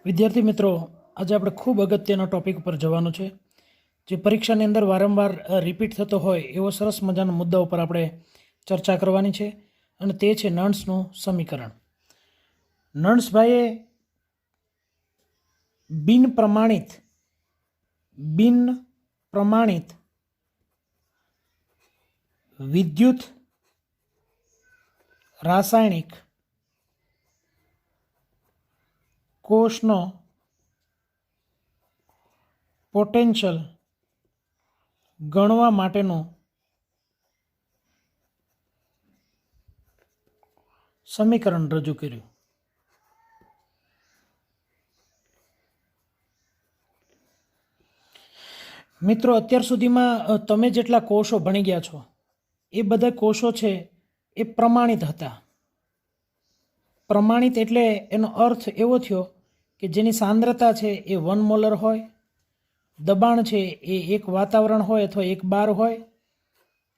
વિદ્યાર્થી મિત્રો, આજે આપણે ખૂબ અગત્યના ટોપિક ઉપર જવાનું છે, જે પરીક્ષાની અંદર વારંવાર રિપીટ થતો હોય એવો સરસ મજાનો મુદ્દા ઉપર આપણે ચર્ચા કરવાની છે, અને તે છે નર્ન્સનું સમીકરણ. નર્ન્સભાઈએ બિન પ્રમાણિત વિદ્યુત રાસાયણિક કોષનો પોટેન્શિયલ ગણવા માટેનું સમીકરણ રજૂ કર્યું. મિત્રો, અત્યાર સુધીમાં તમે જેટલા કોષો ભણી ગયા છો એ બધા કોષો છે એ પ્રમાણિત હતા. પ્રમાણિત એટલે એનો અર્થ એવો થયો કે જેની સાંદ્રતા છે એ 1 મોલર હોય, દબાણ છે એ એક વાતાવરણ હોય અથવા 1 બાર હોય,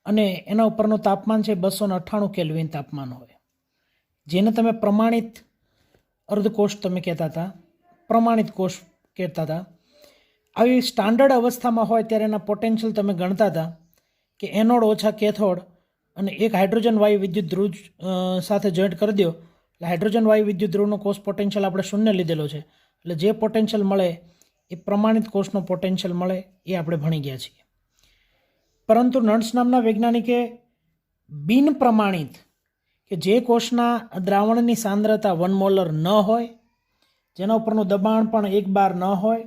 અને એના ઉપરનું તાપમાન છે 298 કેલ્વિન તાપમાન હોય, જેને તમે પ્રમાણિત અર્ધકોષ તમે કહેતા હતા, પ્રમાણિત કોષ કહેતા હતા. આવી સ્ટાન્ડર્ડ અવસ્થામાં હોય ત્યારે એના પોટેન્શિયલ તમે ગણતા હતા કે એનોડ ઓછા કેથોડ અને એક હાઇડ્રોજન વાયુ વિદ્યુત ધ્રુવ સાથે જોઈન્ટ કરી દો એટલે હાઇડ્રોજન વાયુ વિદ્યુત ધ્રુવનો કોષ પોટેન્શિયલ આપણે 0 લીધેલો છે. એટલે જે પોટેન્શિયલ મળે એ પ્રમાણિત કોષનો પોટેન્શિયલ મળે એ આપણે ભણી ગયા છીએ. પરંતુ નર્ન્સ નામના વૈજ્ઞાનિકે બિન પ્રમાણિત કે જે કોષના દ્રાવણની સાંદ્રતા 1 મોલર ન હોય, જેના ઉપરનું દબાણ પણ 1 બાર ન હોય,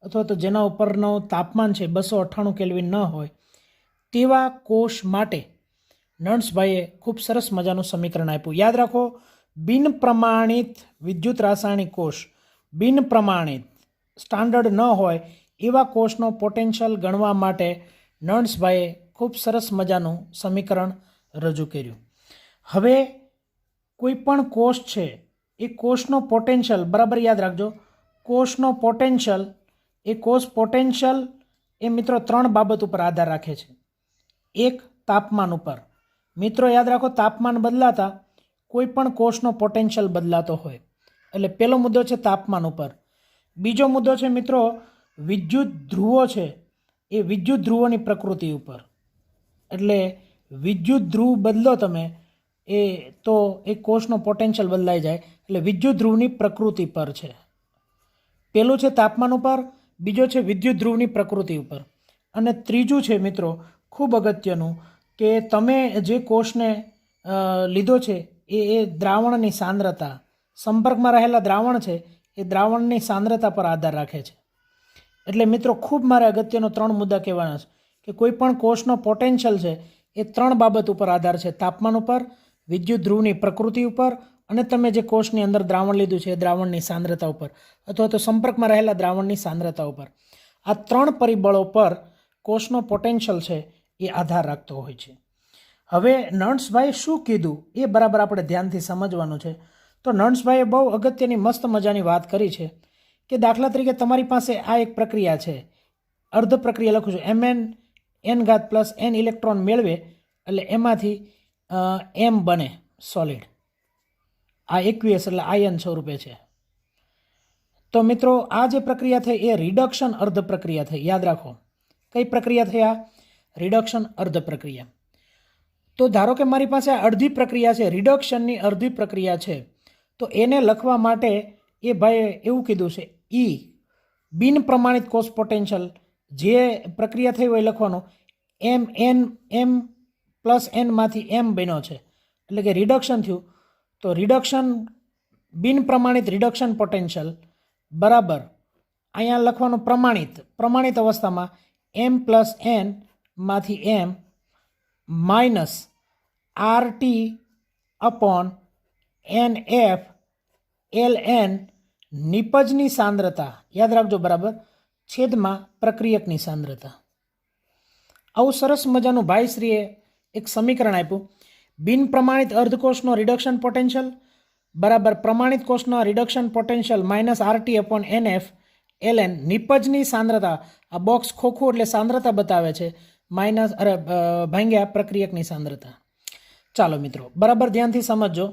અથવા તો જેના ઉપરનું તાપમાન છે 298 કેલ્વિન ન હોય, તેવા કોષ માટે નર્ન્સભાઈએ ખૂબ સરસ મજાનું સમીકરણ આપ્યું. યાદ રાખો, બિન પ્રમાણિત વિદ્યુત રાસાયણિક કોષ, બિન પ્રમાણિત સ્ટાન્ડર્ડ ન હોય એવા કોષનો પોટેન્શિયલ ગણવા માટે નર્ન્સભાઈએ ખૂબ સરસ મજાનું સમીકરણ રજૂ કર્યું. હવે કોઈ પણ કોષ છે એ કોષનો પોટેન્શિયલ, બરાબર યાદ રાખજો, કોષનો પોટેન્શિયલ એ કોષ પોટેન્શિયલ એ મિત્રો 3 બાબત ઉપર આધાર રાખે છે. એક, તાપમાન ઉપર. મિત્રો યાદ રાખો, તાપમાન બદલાતા કોઈ પણ કોષનો પોટેન્શિયલ બદલાતો હોય, એટલે પહેલો મુદ્દો છે તાપમાન ઉપર. બીજો મુદ્દો છે મિત્રો વિદ્યુત ધ્રુવો છે એ વિદ્યુત ધ્રુવોની પ્રકૃતિ ઉપર. એટલે વિદ્યુત ધ્રુવ બદલો તમે તો એ કોષનો પોટેન્શિયલ બદલાઈ જાય, એટલે વિદ્યુત ધ્રુવની પ્રકૃતિ પર છે. પહેલું છે તાપમાન ઉપર, બીજો છે વિદ્યુત ધ્રુવની પ્રકૃતિ ઉપર, અને ત્રીજું છે મિત્રો ખૂબ અગત્યનું કે તમે જે કોષને લીધો છે એ દ્રાવણની સાંદ્રતા, સંપર્કમાં રહેલા દ્રાવણ છે એ દ્રાવણની સાંદ્રતા પર આધાર રાખે છે. એટલે મિત્રો ખૂબ મારે અગત્યનો 3 મુદ્દા કહેવાના છે કે કોઈ પણ કોષનો પોટેન્શિયલ છે એ 3 બાબત ઉપર આધાર છે: તાપમાન ઉપર, વિદ્યુત ધ્રુવની પ્રકૃતિ ઉપર, અને તમે જે કોષની અંદર દ્રાવણ લીધું છે એ દ્રાવણની સાંદ્રતા ઉપર, અથવા તો સંપર્કમાં રહેલા દ્રાવણની સાંદ્રતા ઉપર. આ 3 પરિબળો પર કોષનો પોટેન્શિયલ છે એ આધાર રાખતો હોય છે. હવે નર્ન્સભાઈએ શું કીધું એ બરાબર આપણે ધ્યાનથી સમજવાનું છે. તો નર્ન્સભાઈએ બહુ અગત્યની મસ્ત મજાની વાત કરી છે કે દાખલા તરીકે તમારી પાસે આ એક પ્રક્રિયા છે, અર્ધ પ્રક્રિયા લખું છું, Mn+n ઇલેક્ટ્રોન મેળવે એટલે એમાંથી M બને સોલિડ. આ એક્વિયસ એટલે આયન સ્વરૂપે છે. તો મિત્રો આ જે પ્રક્રિયા થઈ એ રિડક્શન અર્ધ પ્રક્રિયા થઈ. યાદ રાખો, કઈ પ્રક્રિયા થઈ? આ રિડક્શન અર્ધ પ્રક્રિયા. તો ધારો કે મારી પાસે અડધી પ્રક્રિયા છે, રિડક્શનની અડધી પ્રક્રિયા છે, તો એને લખવા માટે એ ભાઈએ એવું કીધું છે બિન પ્રમાણિત કોષ પોટેન્શિયલ જે પ્રક્રિયા થઈ હોય લખવાનું M+n માંથી M બન્યો છે, એટલે કે રિડક્શન થયું. તો રિડક્શન બિન પ્રમાણિત રિડક્શન પોટેન્શિયલ બરાબર અહીંયા લખવાનું પ્રમાણિત અવસ્થામાં M+n માંથી M માઇનસ RT/NF ln નિપજની સાંદ્રતા, યાદ રાખજો બરાબર, છેદમાં પ્રક્રિયકની સાંદ્રતા. આવું સરસ મજાનું ભાઈશ્રીએ એક સમીકરણ આપ્યું. બિન પ્રમાણિત અર્ધકોષનો રિડક્શન પોટેન્શિયલ બરાબર પ્રમાણિત કોષનો reduction potential minus RT/NF ln નિપજની સાંદ્રતા. આ બોક્સ ખોખું એટલે સાંદ્રતા બતાવે છે, ભાંગ્યા પ્રક્રિયકની સાંદ્રતા. ચાલો મિત્રો બરાબર ધ્યાનથી સમજો.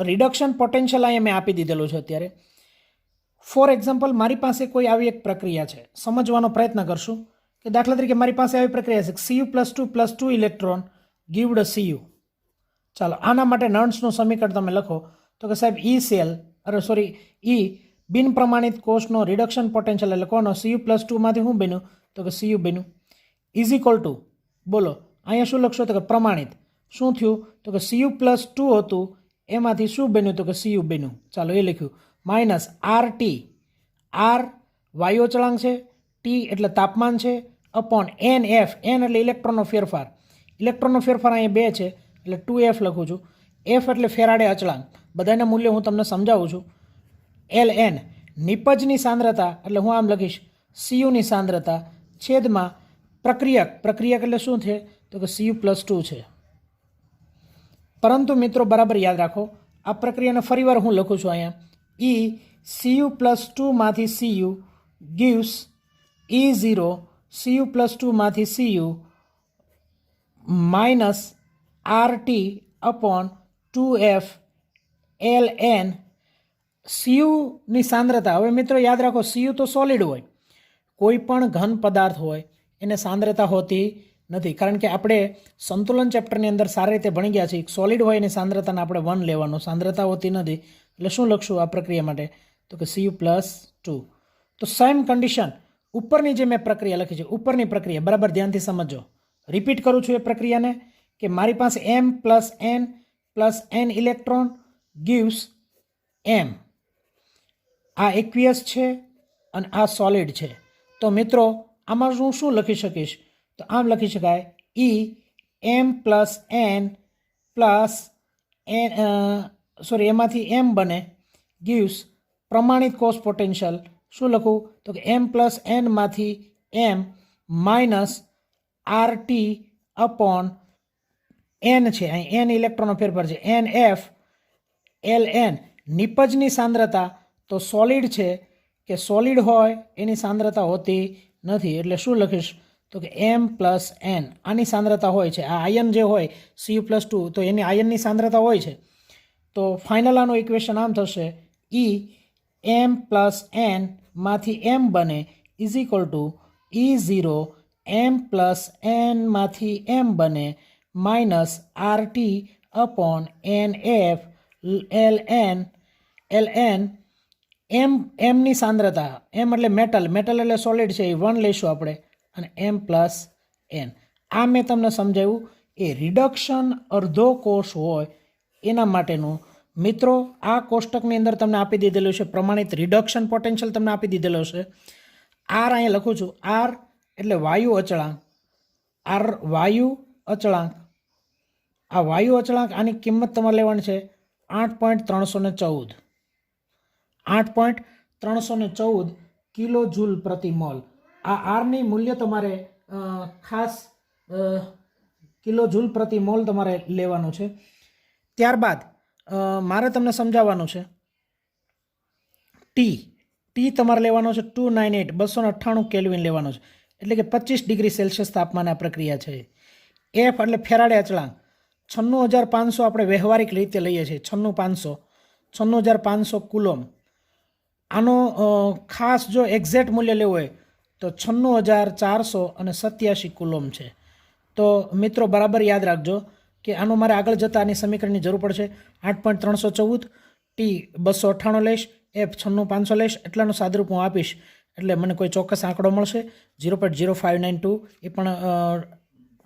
રિડક્શન પોટેન્શિયલ અહીંયા મેં આપી દીધેલું છે અત્યારે. ફોર એક્ઝામ્પલ મારી પાસે કોઈ આવી એક પ્રક્રિયા છે, સમજવાનો પ્રયત્ન કરશું કે દાખલા તરીકે મારી પાસે આવી પ્રક્રિયા છે Cu+2 ઇલેક્ટ્રોન ગીવડ Cu. ચાલો આના માટે નર્ન્સનું સમીકરણ તમે લખો તો કે સાહેબ ઈ બિન પ્રમાણિત કોષનો રિડક્શન પોટેન્શિયલ એટલે કોનો Cu+2 માંથી શું બન્યું તો કે Cu બન્યું ઇઝ ઇક્વલ ટુ બોલો અહીંયા શું લખશો તો કે પ્રમાણિત શું થયું તો કે Cu+2 હતું એમાંથી શું બન્યું તો કે Cu બન્યું. ચાલો એ લખ્યું માઇનસ RT, R વાયુ અચળાંક છે, T એટલે તાપમાન છે, અપોન NF, N એટલે ઇલેક્ટ્રોનનો ફેરફાર, ઇલેક્ટ્રોનનો ફેરફાર અહીંયા 2 છે એટલે 2F લખું છું, F એટલે ફેરાડે અચળાંક, બધાના મૂલ્ય હું તમને સમજાવું છું, LN નિપજની સાંદ્રતા એટલે હું આમ લખીશ Cuની સાંદ્રતા છેદમાં પ્રક્રિયક એટલે શું છે તો કે Cu+2 છે. પરંતુ મિત્રો બરાબર યાદ રાખો આ પ્રક્રિયાને ફરીવાર હું લખું છું અહીંયા Cu+2 માંથી Cu gives E0 Cu+2 માંથી Cu minus RT upon 2F ln Cuની સાંદ્રતા. હવે મિત્રો યાદ રાખો Cu તો સોલિડ હોય, કોઈ પણ ઘન પદાર્થ હોય એને સાંદ્રતા હોતી નથી, કારણ કે આપણે સંતુલન ચેપ્ટરની અંદર સારી રીતે ભણી ગયા છીએ. સોલિડ હોય એની સાંદ્રતાને આપણે 1 લેવાનું, સાંદ્રતા હોતી નથી. એટલે શું લખશું આ પ્રક્રિયા માટે તો કે Cu+2. તો સેમ કન્ડિશન ઉપરની જે મેં પ્રક્રિયા લખી છે, ઉપરની પ્રક્રિયા બરાબર ધ્યાનથી સમજો. રિપીટ કરું છું એ પ્રક્રિયાને કે મારી પાસે M+N ઇલેક્ટ્રોન gives M. આ એક્વિયસ છે અને આ સોલિડ છે. તો મિત્રો આમાં હું શું લખી શકીશ તો આમ લખી શકાય એમાંથી M બને gives પ્રમાણિત કોષ પોટેન્શિયલ શું લખું તો કે M+N માંથી M minus RT upon N છે, અહીં N ઇલેક્ટ્રોનનો ફેરફાર છે, NF ln નિપજની સાંદ્રતા તો સોલિડ છે કે સોલિડ હોય એની સાંદ્રતા હોતી નથી, એટલે શું લખીશ તો કે M+N આની સાંદ્રતા હોય છે. આ આયન જે હોય Cu+2 તો એની આયનની સાંદ્રતા હોય છે. તો ફાઇનલ આનું ઇક્વેશન આમ થશે M+N માંથી M બને is equal to E0 M+N માંથી M બને minus RT upon NF ln એમની સાંદ્રતા, એમ એટલે મેટલ એટલે સોલિડ છે એ 1 લઈશું આપણે અને M+N. આ મેં તમને સમજાવ્યું એ રિડક્શન અડધો કોષ હોય એના માટેનું. મિત્રો આ કોષ્ટકની અંદર તમને આપી દીધેલું છે પ્રમાણિત રિડક્શન પોટેન્શિયલ તમને આપી દીધેલો છે. R અહીંયા લખું છું, R એટલે વાયુ અચળાંક, R વાયુ અચળાંક. આ વાયુ અચળાંક આની કિંમત તમારે લેવાની છે 8.314 8.314 કિલો જૂલ પ્રતિ મોલ. આ આરની મૂલ્ય તમારે ખાસ કિલો જૂલ પ્રતિ મોલ તમારે લેવાનું છે. ત્યારબાદ મારે તમને સમજાવવાનું છે ટી તમારે લેવાનો છે 298 કેલ્વિન લેવાનો છે, એટલે કે 25 ડિગ્રી સેલ્સિયસ તાપમાને આ પ્રક્રિયા છે. એફ એટલે ફેરાડે અચળાંક 96500 આપણે વ્યવહારિક રીતે લઈએ છીએ, 96500 કુલોમ. આનો ખાસ જો એક્ઝેક્ટ મૂલ્ય લેવું હોય તો 96487 કુલોમ છે. તો મિત્રો બરાબર યાદ રાખજો કે આનું મારે આગળ જતાં આની સમીકરણની જરૂર પડશે. 8.314 ટી 298 લઈશ, એફ 96500 લઈશ, એટલાનું સાદરૂપ હું આપીશ એટલે મને કોઈ ચોક્કસ આંકડો મળશે 0.0592. એ પણ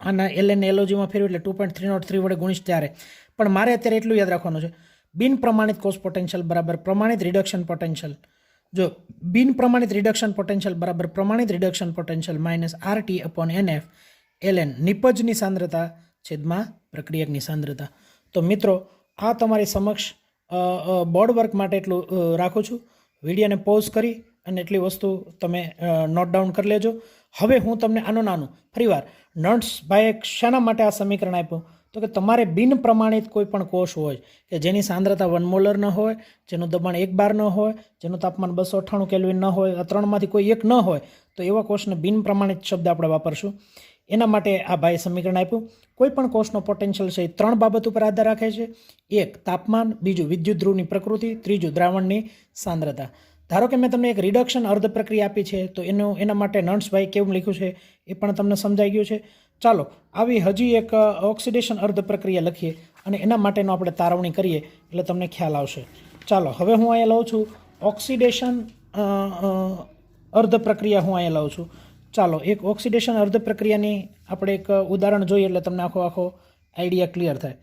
આના LN એલોજીમાં ફેરવું એટલે 2.303 વડે ગુણીશ ત્યારે. પણ મારે અત્યારે એટલું યાદ રાખવાનું છે બિન પ્રમાણિત કોષ પોટેન્શિયલ બરાબર પ્રમાણિત રિડક્શન પોટેન્શિયલ. જો બિન પ્રમાણિત રિડક્શન પોટેન્શિયલ બરાબર પ્રમાણિત reduction potential minus RT upon NF ln નિપજની સાંદ્રતા છેદમાં પ્રક્રિયકની સાંદ્રતા. તો મિત્રો આ તમારી સમક્ષ બોર્ડ વર્ક માટે એટલું રાખું છું. વિડીયોને પોઝ કરી અને એટલી વસ્તુ તમે નોટ ડાઉન કરી લેજો. હવે હું તમને નાનું ફરીવાર નર્સ ભાઈએ શાના માટે આ સમીકરણ આપ્યું તો કે તમારે બિન પ્રમાણિત કોઈ પણ કોષ હોય કે જેની સાંદ્રતા 1 મોલર ન હોય, જેનું દબાણ 1 બાર ન હોય, જેનું તાપમાન 298 કેલ્વિન ન હોય, આ ત્રણમાંથી કોઈ એક ન હોય તો એવા કોષને બિન પ્રમાણિત શબ્દ આપણે વાપરશું. એના માટે આ ભાઈ સમીકરણ આપ્યું. કોઈ પણ કોષનો પોટેન્શિયલ છે એ 3 બાબત ઉપર આધાર રાખે છે. એક તાપમાન, બીજું વિદ્યુત ધ્રુવની પ્રકૃતિ, ત્રીજું દ્રાવણની સાંદ્રતા. ધારો કે મેં તમને એક રિડક્શન અર્ધ પ્રક્રિયા આપી છે, તો એના માટે નન્સભાઈ કેવું લખ્યું છે એ પણ તમને સમજાઈ ગયું છે. ચાલો આવી હજી એક ઓક્સિડેશન અર્ધ પ્રક્રિયા લખીએ અને એના માટેનો આપણે તારવણી કરીએ એટલે તમને ખ્યાલ આવશે. ચાલો હવે હું અહીંયા લઉં છું ઓક્સિડેશન અર્ધ પ્રક્રિયા હું અહીંયા લઉં છું. ચાલો એક ઓક્સિડેશન અર્ધ પ્રક્રિયાની આપણે એક ઉદાહરણ જોઈએ એટલે તમને આખો આઈડિયા ક્લિયર થાય.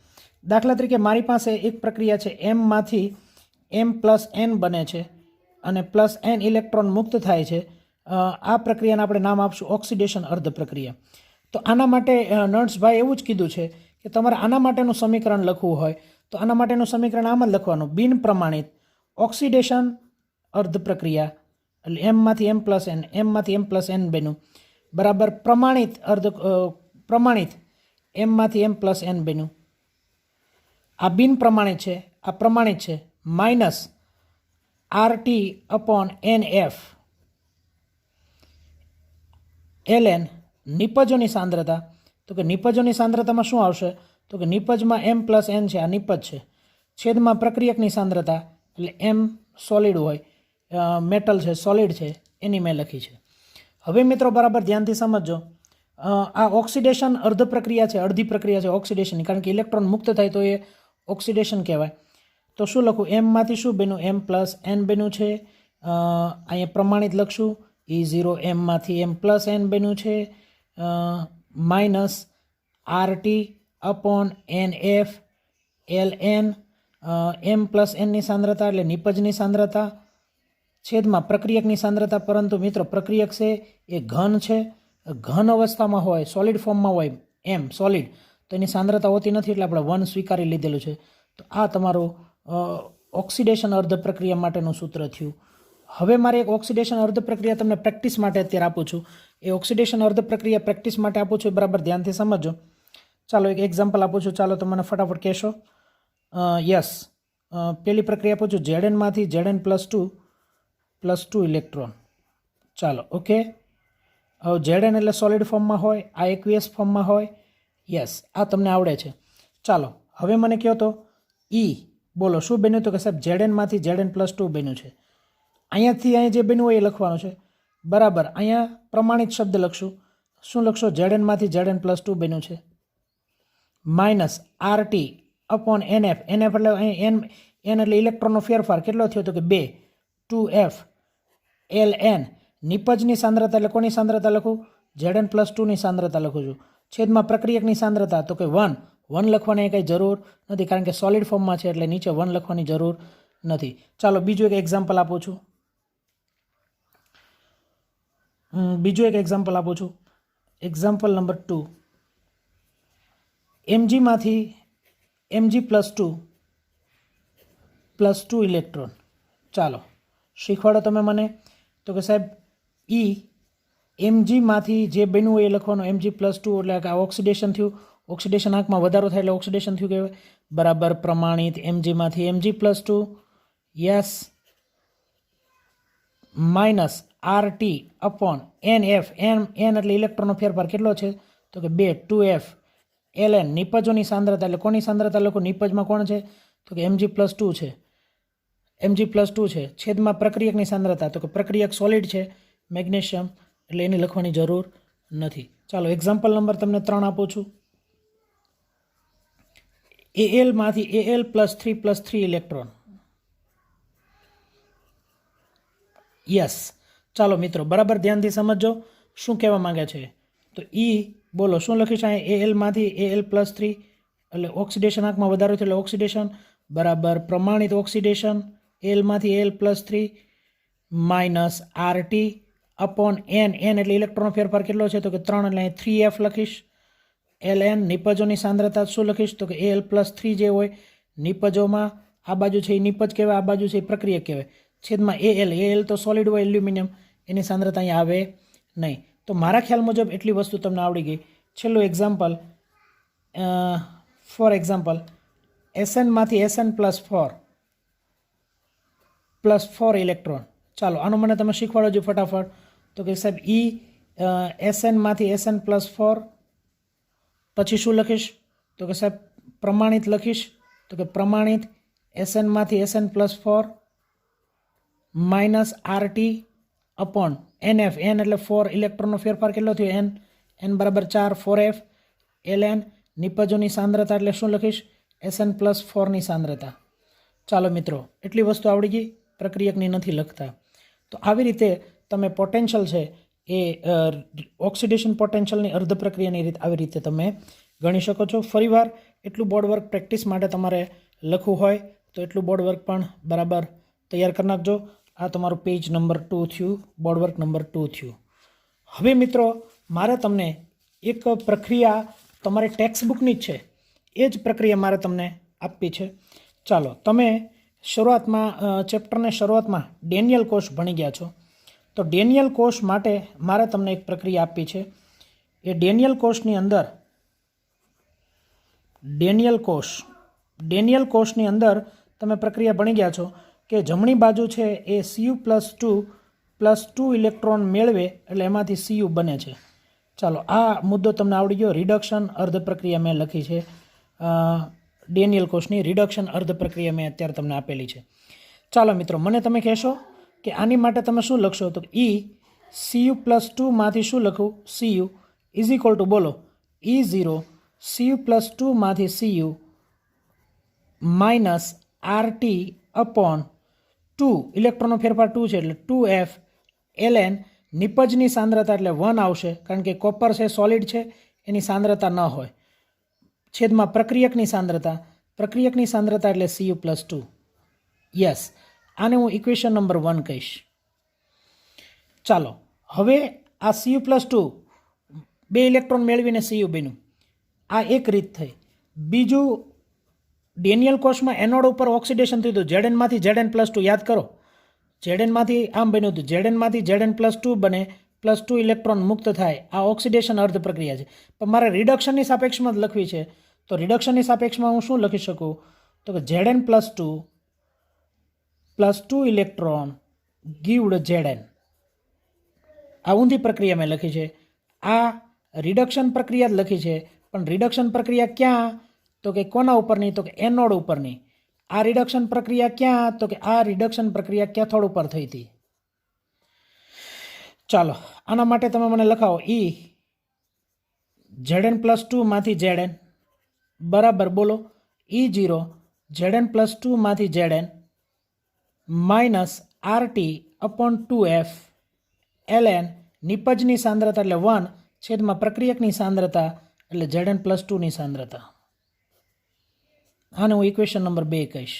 દાખલા તરીકે મારી પાસે એક પ્રક્રિયા છે, એમમાંથી M+N બને છે અને +N ઇલેક્ટ્રોન મુક્ત થાય છે. આ પ્રક્રિયાને આપણે નામ આપશું ઓક્સિડેશન અર્ધ પ્રક્રિયા. તો આના માટે નર્સભાઈ એવું જ કીધું છે કે તમારે આના માટેનું સમીકરણ લખવું હોય તો આના માટેનું સમીકરણ આમ જ લખવાનું, બિન પ્રમાણિત ઓક્સિડેશન અર્ધ પ્રક્રિયા એટલે એમમાંથી M+N બન્યું બરાબર પ્રમાણિત એમમાંથી M+N બન્યું. આ બિન પ્રમાણિત છે, આ પ્રમાણિત છે, માઇનસ RT/NF ln નિપજોની સાંદ્રતા. તો કે નિપજોની સાંદ્રતામાં શું આવશે? તો કે નિપજમાં M+N છે, આ નિપજ છે, છેદમાં પ્રક્રિયકની સાંદ્રતા એટલે M સોલિડ હોય, મેટલ છે, સોલિડ છે, એની મેં લખી છે. હવે મિત્રો બરાબર ધ્યાનથી સમજો, આ ઓક્સિડેશન અર્ધ પ્રક્રિયા છે, અડધી પ્રક્રિયા છે ઓક્સિડેશનની, કારણ કે ઇલેક્ટ્રોન મુક્ત થાય તો એ ઓક્સિડેશન કહેવાય. તો શું લખું? એમમાંથી શું બન્યું? M+N બન્યું છે. અહીંયા પ્રમાણિત લખશું, E0 એમમાંથી M+N બન્યું છે, માઇનસ RT/NF ln M+Nની સાંદ્રતા એટલે નિપજની સાંદ્રતા છેદમાં પ્રક્રિયકની સાંદ્રતા. પરંતુ મિત્રો પ્રક્રિયક છે એ ઘન છે, ઘન અવસ્થામાં હોય, સોલિડ ફોર્મમાં હોય M સોલિડ, તો એની સાંદ્રતા હોતી નથી એટલે આપણે 1 સ્વીકારી લીધેલું છે. તો આ તમારું ઓક્સિડેશન અર્ધ પ્રક્રિયા માટેનું સૂત્ર થયું. હવે મારે એક ઓક્સિડેશન અર્ધ પ્રક્રિયા તમને પ્રેક્ટિસ માટે અત્યારે આપું છું. એ ઓક્સિડેશન અર્ધ પ્રક્રિયા પ્રેક્ટિસ માટે આપું છું, બરાબર ધ્યાનથી સમજો. ચાલો એક એક્ઝામ્પલ આપું છું, ચાલો તમે મને ફટાફટ કહેશો. યસ, પહેલી પ્રક્રિયા આપું છું, Znમાંથી Zn+2 ઇલેક્ટ્રોન. ચાલો ઓકે, હવે Zn એટલે સોલિડ ફોર્મમાં હોય, આ એક્વિયસ ફોર્મમાં હોય. યસ, આ તમને આવડે છે. ચાલો હવે મને કહો તો E બોલો શું બન્યું? તો કે સાહેબ Znમાંથી Zn+2 બન્યું છે. અહીંયાથી અહીંયા જે બન્યું હોય એ લખવાનું છે બરાબર. અહીંયા પ્રમાણિત શબ્દ લખશું. શું લખશો? Znમાંથી Zn+2 બન્યું છે, માઇનસ RT/NF. NF એટલે અહીં N એટલે ઇલેક્ટ્રોનનો ફેરફાર કેટલો થયો? તો કે 2 2F ln નિપજની સાંદ્રતા એટલે કોની સાંદ્રતા લખું? Zn+2ની સાંદ્રતા લખું છું, છેદમાં પ્રક્રિયકની સાંદ્રતા તો કે 1 લખવાની કંઈ જરૂર નથી, કારણ કે સોલિડ ફોર્મમાં છે એટલે નીચે 1 લખવાની જરૂર નથી. ચાલો બીજું એક એક્ઝામ્પલ આપું છું. Example number 2, Mgમાંથી Mg+2 electron. ચાલો શીખવાડો તમે મને. તો કે સાહેબ Mgમાંથી જે બન્યું એ લખવાનું, Mg+2 એટલે કે આ ઓક્સિડેશન થયું, ઓક્સિડેશન આંકમાં વધારો થાય એટલે ઓક્સિડેશન થયું કહેવાય બરાબર. પ્રમાણિત Mgમાંથી Mg+2 yes, minus RT/NF. N એટલે ઇલેક્ટ્રોનનો ફેરફાર કેટલો છે? તો કે 2 2F ln નિપજોની સાંદ્રતા એટલે કોની સાંદ્રતા લખો? નિપજમાં કોણ છે? તો કે Mg+2 છે, Mg+2 છે, છેદમાં પ્રક્રિયકની સાંદ્રતા તો કે પ્રક્રિયક સોલિડ છે, મેગ્નેશિયમ, એટલે એની લખવાની જરૂર નથી. ચાલો એક્ઝામ્પલ નંબર તમને 3 આપું છું. Alમાંથી Al+3 ઇલેક્ટ્રોન. યસ, ચાલો મિત્રો બરાબર ધ્યાનથી સમજો શું કહેવા માંગે છે. તો બોલો શું લખીશ? અહીંયા Alમાંથી Al+3 એટલે ઓક્સિડેશન આંકમાં વધારો થયો એટલે ઓક્સિડેશન બરાબર. પ્રમાણિત oxidation Alમાંથી Al+3 minus RT/N. N એટલે ઇલેક્ટ્રોનનો ફેરફાર કેટલો છે? તો કે 3 એટલે અહીં 3F લખીશ. ln નિપજોની સાંદ્રતા શું લખીશ? તો કે Al+3 જે હોય નિપજોમાં આ બાજુ છે એ નિપજ કહેવાય, આ બાજુ છે એ પ્રક્રિયક કહેવાય, છેદમાં Al તો સોલિડ હોય એલ્યુમિનિયમ, એની સાંદ્રતા અહીંયા આવે નહીં. તો મારા ખ્યાલ મુજબ એટલી વસ્તુ તમને આવડી ગઈ. છેલ્લું એક્ઝામ્પલ, ફોર એક્ઝામ્પલ Snમાંથી Sn+4 ઇલેક્ટ્રોન. ચાલો આનું મને તમે શીખવાડો છો ફટાફટ. તો કે સાહેબ Snમાંથી Sn+4 પછી શું લખીશ? તો કે સાહેબ પ્રમાણિત લખીશ. તો કે પ્રમાણિત Snમાંથી Sn+4 minus RT upon NF, N એટલે 4 ઇલેક્ટ્રોનનો ફેરફાર કેટલો થયો? N બરાબર 4, 4F ln નિપજોની સાંદ્રતા એટલે શું લખીશ? SN પ્લસ 4ની સાંદ્રતા. ચાલો મિત્રો, એટલી વસ્તુ આવડી ગઈ, પ્રક્રિયકની નથી લખતા. તો આવી રીતે તમે પોટેન્શિયલ છે એ ઓક્સિડેશન પોટેન્શિયલની અર્ધ પ્રક્રિયાની રીત આવી રીતે તમે ગણી શકો છો. ફરીવાર એટલું બોર્ડ વર્ક પ્રેક્ટિસ માટે તમારે લખવું હોય તો એટલું બોર્ડ વર્ક પણ બરાબર તૈયાર કરી નાખજો. આ તમારું પેજ નંબર 2 થયું, બોર્ડ વર્ક નંબર 2 થયું. હવે મિત્રો, મારે તમને એક પ્રક્રિયા તમારે ટેક્સ્ટ બુકની જ છે, એ જ પ્રક્રિયા મારે તમને આપવી છે. ચાલો, તમે શરૂઆતમાં ચેપ્ટરને શરૂઆતમાં ડેનિયલ કોષ ભણી ગયા છો, તો ડેનિયલ કોષ માટે મારે તમને એક પ્રક્રિયા આપવી છે. એ ડેનિયલ કોષની અંદર ડેનિયલ કોષની અંદર તમે પ્રક્રિયા ભણી ગયા છો કે જમણી બાજુ છે એ Cu+2 ઇલેક્ટ્રોન મેળવે એટલે એમાંથી Cu બને છે. ચાલો, આ મુદ્દો તમને આવડી ગયો. રિડક્શન અર્ધ પ્રક્રિયા મેં લખી છે, ડેનિયલ કોષની રિડક્શન અર્ધ પ્રક્રિયા મેં અત્યારે તમને આપેલી છે. ચાલો મિત્રો, મને તમે કહેશો કે આની માટે તમે શું લખશો? તો Cu+2 માંથી શું લખું? Cu ઇઝ ઇક્વલ ટુ, બોલો, E0 Cu+2 માંથી Cu માઇનસ RT અપોન 2, ઇલેક્ટ્રોનનો ફેરફાર 2 છે એટલે 2F ln નિપજની સાંદ્રતા એટલે 1 આવશે, કારણ કે કોપર છે, સોલિડ છે, એની સાંદ્રતા ન હોય, છેદમાં પ્રક્રિયકની સાંદ્રતા એટલે Cu+2. યસ, આને હું ઇક્વેશન નંબર 1 કહીશ. ચાલો, હવે આ Cu+2 2 ઇલેક્ટ્રોન મેળવીને Cu બન્યું, આ એક રીત થઈ. બીજું, ડેનિયલ કોષમાં એનોડ ઉપર ઓક્સિડેશન થયું હતું, Zn માંથી Zn+2, યાદ કરો, Zn માંથી આમ બન્યું હતું, Zn માંથી Zn+2 બને, +2 ઇલેક્ટ્રોન મુક્ત થાય. આ ઓક્સિડેશન અર્ધ પ્રક્રિયા છે, પણ મારે રિડક્શનની સાપેક્ષમાં જ લખવી છે. તો રિડક્શનની સાપેક્ષમાં હું શું લખી શકું? તો કે Zn+2 +2 ઇલેક્ટ્રોન ગીવડ Zn. આ ઊંધી પ્રક્રિયા મેં લખી છે. આ રિડક્શન પ્રક્રિયા જ લખી છે, પણ રિડક્શન પ્રક્રિયા ક્યાં? તો કે કોના ઉપરની? તો કે એનોડ ઉપરની. આ રિડક્શન પ્રક્રિયા ક્યાં? તો કે આ રિડક્શન પ્રક્રિયા કેથોડ ઉપર થઈ હતી. ચાલો, આના માટે તમે મને લખાવો, Zn+2 માંથી Zn બરાબર, બોલો, E0 Zn+2 માંથી Zn minus RT upon 2F ln નિપજની સાંદ્રતા એટલે 1 છેદમાં પ્રક્રિયકની સાંદ્રતા એટલે Zn+2ની સાંદ્રતા. આને હું ઇક્વેશન નંબર 2 કહીશ.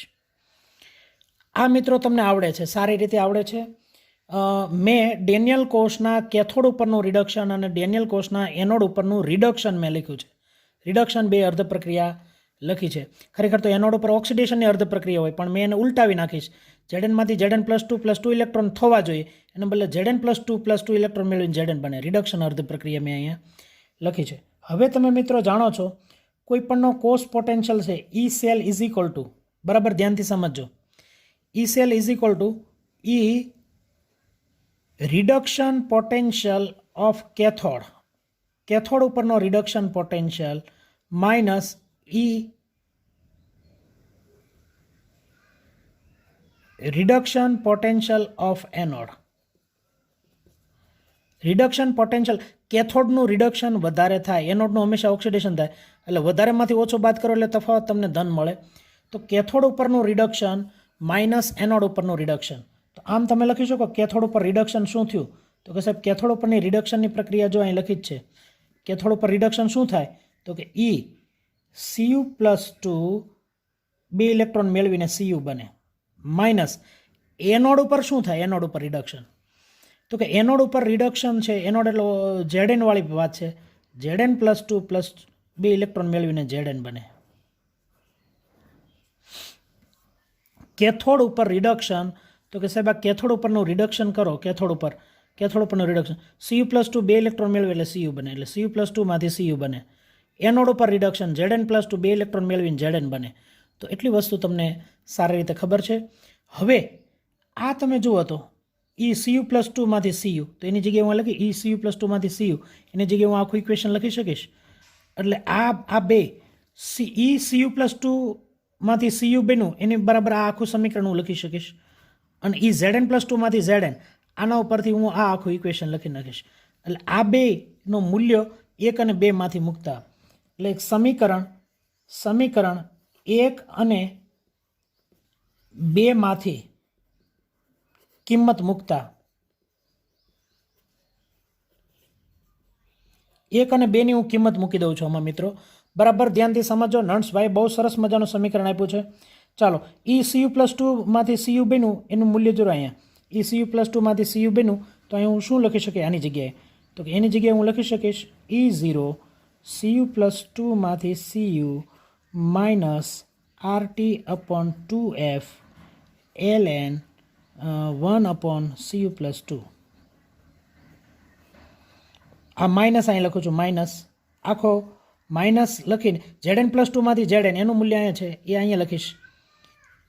આ મિત્રો તમને આવડે છે, સારી રીતે આવડે છે. મેં ડેનિયલ કોષના કેથોડ ઉપરનું રિડક્શન અને ડેનિયલ કોષના એનોડ ઉપરનું રિડક્શન મેં લખ્યું છે. રિડક્શન 2 અર્ધ પ્રક્રિયા લખી છે. ખરેખર તો એનોડ ઉપર ઓક્સિડેશનની અર્ધ પ્રક્રિયા હોય, પણ મેં એને ઉલટાવી નાખીશ. Zn માંથી Zn+2 ઇલેક્ટ્રોન થવા જોઈએ, એને બદલે Zn+2 ઇલેક્ટ્રોન મેળવીને Zn બને. રિડક્શન અર્ધ પ્રક્રિયા મેં અહીંયા લખી છે. હવે તમે મિત્રો જાણો છો, કોઈ પણનો કોષ પોટેન્શિયલ છે E cell is equal to, બરાબર ધ્યાનથી સમજજો, E cell is equal to E reduction potential of cathode ઉપરનો reduction potential minus E reduction potential of anode. Reduction potential, કેથોડનું રિડક્શન વધારે થાય, એનોડનું હંમેશા ઓક્સિડેશન થાય, એટલે વધારેમાંથી ઓછો બાદ કરો એટલે તફાવત તમને ધન મળે. તો કેથોડ ઉપરનું રિડક્શન માઇનસ એનોડ ઉપરનું રિડક્શન. તો આમ તમે લખી શકો કેથોડ ઉપર રિડક્શન શું થયું? તો કે સાહેબ કેથોડ ઉપરની રિડક્શનની પ્રક્રિયા જો અહીં લખી જ છે. કેથોડ ઉપર રિડક્શન શું થાય? તો કે Cu+2 2 ઇલેક્ટ્રોન મેળવીને Cu બને, માઇનસ એનોડ ઉપર શું થાય? એનોડ ઉપર રિડક્શન. તો કે એનોડ ઉપર રિડક્શન છે, એનોડ એટલે Zn વાળી વાત છે, Zn+2 2 ઇલેક્ટ્રોન મેળવીને Zn બને. કેથોડ ઉપર રિડક્શન, તો કે સાહેબ આ કેથોડ ઉપરનું રિડક્શન કરો, કેથોડ ઉપરનું રિડક્શન, Cu+2 2 ઇલેક્ટ્રોન મેળવે એટલે Cu બને, એટલે Cu+2 માંથી Cu બને. એનોડ ઉપર રિડક્શન Zn+2 2 ઇલેક્ટ્રોન મેળવીને Zn બને. તો એટલી વસ્તુ તમને સારી રીતે ખબર છે. હવે આ તમે જુઓ તો Cu+2 માંથી Cu, તો એની જગ્યાએ હું લખી Cu+2 માંથી Cu, એની જગ્યાએ હું આખું ઇક્વેશન લખી શકીશ. એટલે આ બે Cu+2 માંથી Cu બન્યું એની બરાબર આ આખું સમીકરણ હું લખી શકીશ. અને એ ZN પ્લસ ટુમાંથી ZN, આના ઉપરથી હું આ આખું ઇક્વેશન લખી નાખીશ. એટલે આ બેનું મૂલ્ય 1 અને 2 માંથી મૂકતા, એટલે એક સમીકરણ 1 અને 2 માંથી કિંમત મૂકતા 1 અને 2 ની હું કિંમત મૂકી દઉં છું આમાં મિત્રો. બરાબર ધ્યાનથી સમજો. નર્સભાઈ બહુ સરસ મજાનું સમીકરણ આપ્યું છે. ચાલો ECU પ્લસ 2 માંથી CU બન્યું એનું મૂલ્ય જો અહીંયા ECU પ્લસ 2 માંથી CU બન્યું તો અહીં હું શું લખી શકીશ આની જગ્યાએ? તો કે એની જગ્યાએ હું લખી શકીશ E0 CU પ્લસ 2 માંથી CU minus RT upon 2F ln 1 upon CU plus 2. આ માઇનસ અહીં લખું છું, માઇનસ આખો માઇનસ લખીને ZN પ્લસ 2 માંથી ZN એનું મૂલ્ય અહીંયા છે એ અહીંયા લખીશ